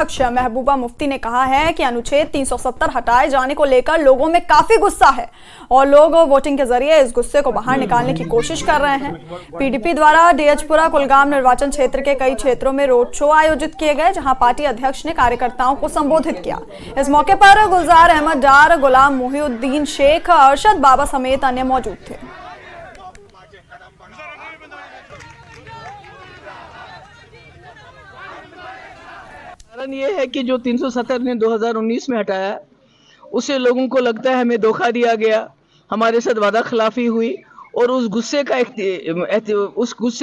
महबूबा मुफ्ती ने कहा है कि अनुच्छेद 370 हटाए जाने को लेकर लोगों में काफी गुस्सा है और लोग वोटिंग के जरिए इस गुस्से को बाहर निकालने की कोशिश कर रहे हैं। पीडीपी द्वारा डीएचपुरा कुलगाम निर्वाचन क्षेत्र के कई क्षेत्रों में रोड शो आयोजित किए गए, जहां पार्टी अध्यक्ष ने कार्यकर्ताओं को संबोधित किया। इस मौके पर गुलजार अहमद डार, गुलाम मोहिउद्दीन शेख, अरशद बाबा समेत अन्य मौजूद थे। कारण ये है कि जो 370 ने 2019 में हटाया, उससे लोगों को लगता है हमें धोखा दिया गया, हमारे साथ वादा खिलाफी हुई, और उस गुस्से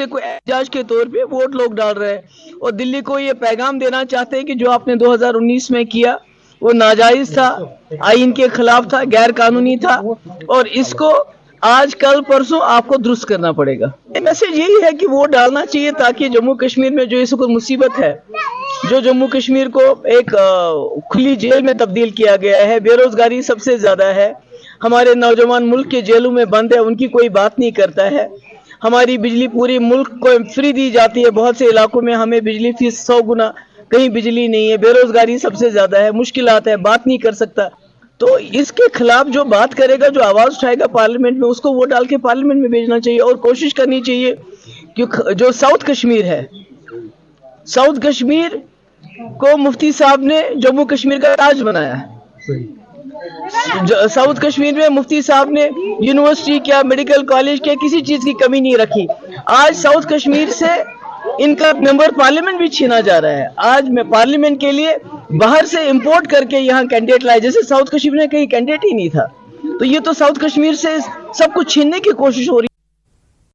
को एहतजाज के तौर पे वोट लोग डाल रहे हैं। और दिल्ली को ये पैगाम देना चाहते हैं कि जो आपने 2019 में किया वो नाजायज था, आईन के खिलाफ था, गैर कानूनी था, और इसको आज कल परसों आपको दुरुस्त करना पड़ेगा। मैसेज यही है कि वोट डालना चाहिए ताकि जम्मू कश्मीर में जो इस मुसीबत है, जो जम्मू कश्मीर को एक खुली जेल में तब्दील किया गया है, बेरोजगारी सबसे ज्यादा है, हमारे नौजवान मुल्क के जेलों में बंद है, उनकी कोई बात नहीं करता है, हमारी बिजली पूरी मुल्क को फ्री दी जाती है, बहुत से इलाकों में हमें बिजली फीस 100 गुना, कहीं बिजली नहीं है, बेरोजगारी सबसे ज्यादा है, मुश्किलात है, बात नहीं कर सकता। तो इसके खिलाफ जो बात करेगा, जो आवाज उठाएगा पार्लियामेंट में, उसको वोट डाल के पार्लियामेंट में भेजना चाहिए। और कोशिश करनी चाहिए कि जो साउथ कश्मीर है, साउथ कश्मीर को मुफ्ती साहब ने जम्मू कश्मीर का ताज बनाया है। साउथ कश्मीर में मुफ्ती साहब ने यूनिवर्सिटी क्या, मेडिकल कॉलेज क्या, किसी चीज की कमी नहीं रखी। आज साउथ कश्मीर से इनका मेंबर पार्लियामेंट भी छीना जा रहा है। आज मैं पार्लियामेंट के लिए बाहर से इंपोर्ट करके यहाँ कैंडिडेट लाए, जैसे साउथ कश्मीर में कहीं कैंडिडेट ही नहीं था। तो ये तो साउथ कश्मीर से सब कुछ छीनने की कोशिश हो रही है।